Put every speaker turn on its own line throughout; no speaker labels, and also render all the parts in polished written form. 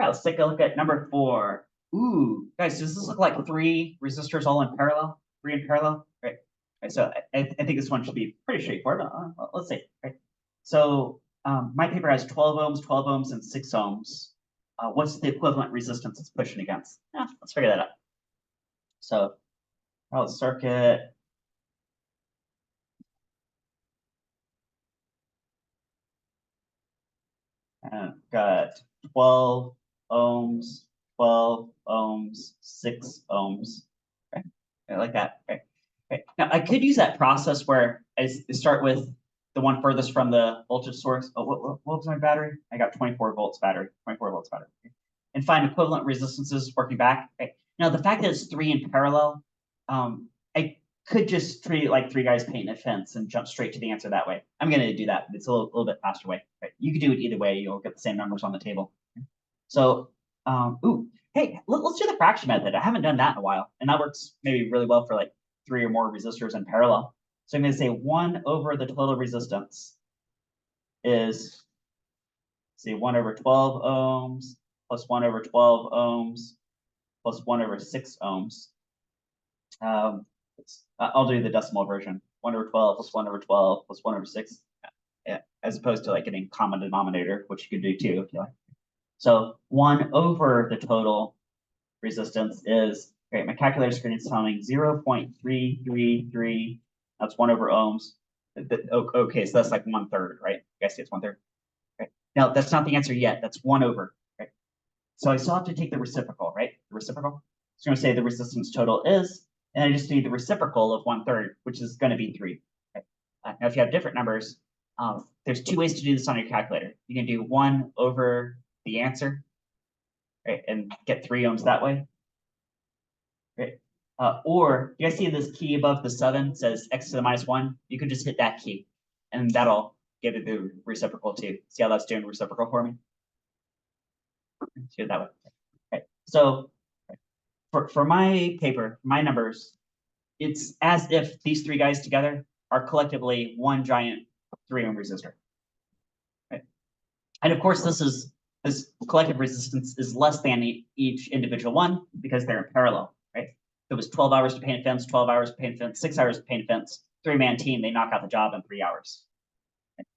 right, let's take a look at number 4. Ooh, guys, does this look like 3 resistors all in parallel? 3 in parallel, right? Right, so I think this one should be pretty straightforward. Let's see, right? So my paper has 12 ohms, and 6 ohms. What's the equivalent resistance it's pushing against? Yeah, let's figure that out. So, circuit. And got 12 ohms, 6 ohms. Okay, like that. Okay. Okay. Now I could use that process where I start with the one furthest from the voltage source. Oh, what was my battery? I got 24 volts battery, 24 volts battery. Okay. And find equivalent resistances working back. Okay. Now the fact that it's 3 in parallel, I could just treat it like 3 guys painting a fence and jump straight to the answer that way. I'm going to do that. It's a little bit faster way. Right? You could do it either way. You'll get the same numbers on the table. So, ooh, hey, let's do the fraction method. I haven't done that in a while, and that works maybe really well for like 3 or more resistors in parallel. So I'm going to say 1 over the total resistance is, say, 1 over 12 ohms plus 1 over 12 ohms plus 1 over 6 ohms. I'll do the decimal version. 1 over 12 plus 1 over 12 plus 1 over 6, as opposed to like getting common denominator, which you could do too if you like. So 1 over the total resistance is, great, my calculator screen is telling me 0.333. That's 1 over ohms. Okay, so that's like 1/3, right? I guess it's 1/3. Right. Now that's not the answer yet. That's 1 over. Right. So I still have to take the reciprocal, right? The reciprocal. So I'm going to say the resistance total is, and I just need the reciprocal of 1/3, which is going to be 3. Okay. Now, if you have different numbers, there's 2 ways to do this on your calculator. You can do 1 over the answer, right, and get 3 ohms that way. Right. Or you guys see this key above the 7 says x to the minus 1. You could just hit that key, and that'll give it the reciprocal too. See how that's doing reciprocal for me? Let's do it that way. Okay. So for my paper, my numbers, it's as if these 3 guys together are collectively one giant 3 ohm resistor. Right. And of course, this collective resistance is less than each individual one because they're in parallel, right? If it was 12 hours to paint a fence, 12 hours to paint a fence, 6 hours to paint a fence, 3-man team, they knock out the job in 3 hours. Okay.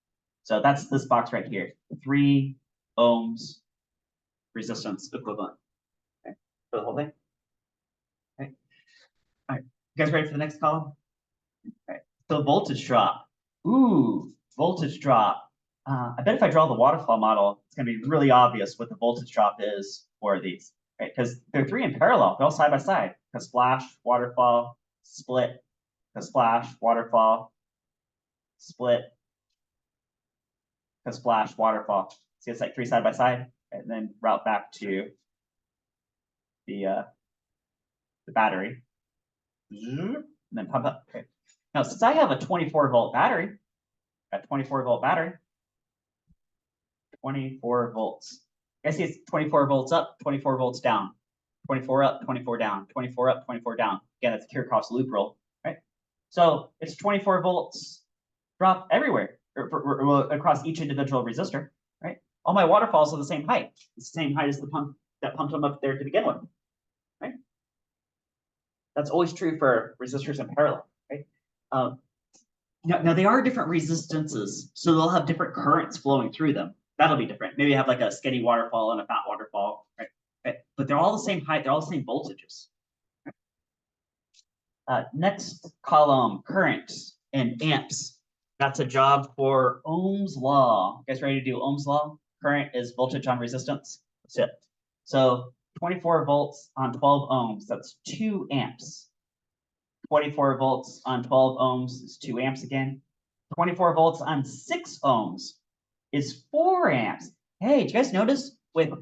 So that's this box right here, 3 ohms resistance equivalent. Okay. For the whole thing. Okay. All right. You guys ready for the next column? Okay. So voltage drop. Ooh, voltage drop. I bet if I draw the waterfall model, it's going to be really obvious what the voltage drop is for these, right? Because they're 3 in parallel. They're all side by side. A splash, waterfall, split, a splash, waterfall, split, a splash, waterfall. See, it's like 3 side by side, and then route back to the battery, and then pump up. Okay. Now, since I have a 24-volt battery, 24 volts. I see it's 24 volts up, 24 volts down, 24 up, 24 down, 24 up, 24 down. Again, that's Kirchhoff's loop rule, right? So it's 24 volts drop everywhere or across each individual resistor, right? All my waterfalls are the same height. It's the same height as the pump that pumped them up there to begin with, right? That's always true for resistors in parallel, right? Now they are different resistances, so they'll have different currents flowing through them. That'll be different. Maybe you have like a skinny waterfall and a fat waterfall, right? But they're all the same height. They're all the same voltages. Next column, current and amps. That's a job for Ohm's law. You guys ready to do Ohm's law? Current is voltage on resistance. That's it. So 24 volts on 12 ohms, that's 2 amps. 24 volts on 12 ohms is 2 amps again. 24 volts on 6 ohms is 4 amps. Hey, did you guys notice with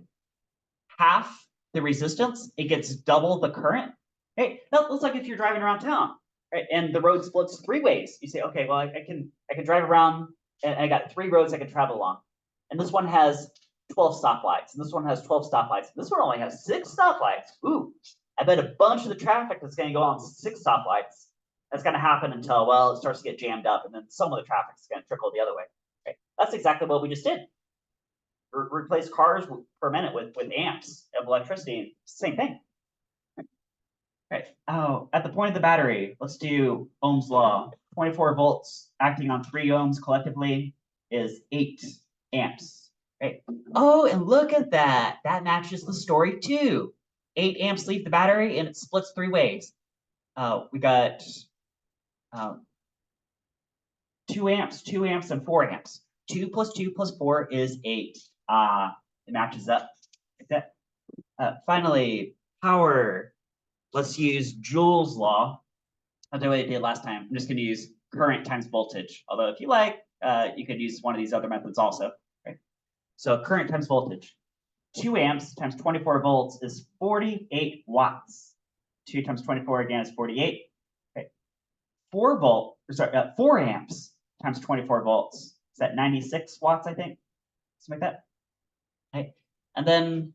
half the resistance, it gets double the current? Hey, that looks like if you're driving around town, right, and the road splits 3 ways. You say, okay, well, I can drive around, and I got 3 roads I can travel along. And this one has 12 stoplights, and this one has 12 stoplights. This one only has 6 stoplights. Ooh, I bet a bunch of the traffic is going to go on 6 stoplights. That's going to happen until, well, it starts to get jammed up, and then some of the traffic is going to trickle the other way. Okay? That's exactly what we just did. replace cars per minute with amps of electricity. Same thing. Right. Oh, at the point of the battery, let's do Ohm's law. 24 volts acting on 3 ohms collectively is 8 amps. Right. Oh, and look at that. That matches the story too. 8 amps leave the battery and it splits 3 ways. We got 2 amps, 2 amps, and 4 amps. 2 plus 2 plus 4 is 8. It matches up like that. Finally, power. Let's use Joule's law. I'll do what I did last time. I'm just going to use current times voltage. Although if you like, you could use one of these other methods also. Right? So current times voltage. 2 amps times 24 volts is 48 watts. 2 times 24 again is 48. Okay. 4 amps times 24 volts. Is that 96 watts, I think? Something like that. Okay. And then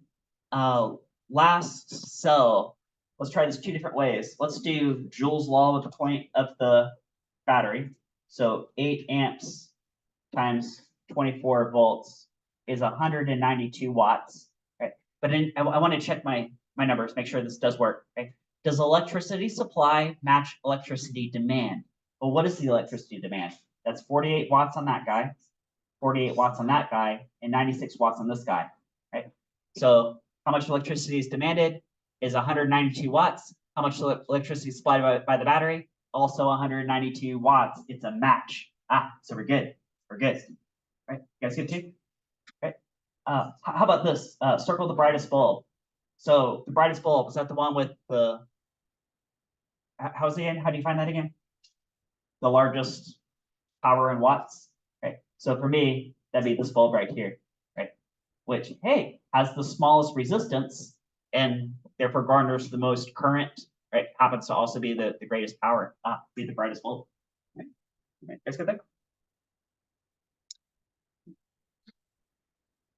last cell. Let's try this 2 different ways. Let's do Joule's law with the point of the battery. So 8 amps times 24 volts is 192 watts. Right? But I want to check my numbers, make sure this does work. Okay? Does electricity supply match electricity demand? Well, what is the electricity demand? That's 48 watts on that guy, 48 watts on that guy, and 96 watts on this guy. Right? So how much electricity is demanded? Is 192 watts. How much electricity is supplied by the battery? Also 192 watts. It's a match. So we're good. We're good. Right? You guys good too? Right? How about this? Circle the brightest bulb. So the brightest bulb, is that the one with the, how's the end? How do you find that again? The largest power in watts. Right? So for me, that'd be this bulb right here. Right? Which, hey, has the smallest resistance and therefore garners the most current, right? Happens to also be the greatest power, be the brightest bulb. Right? Guys, good thing.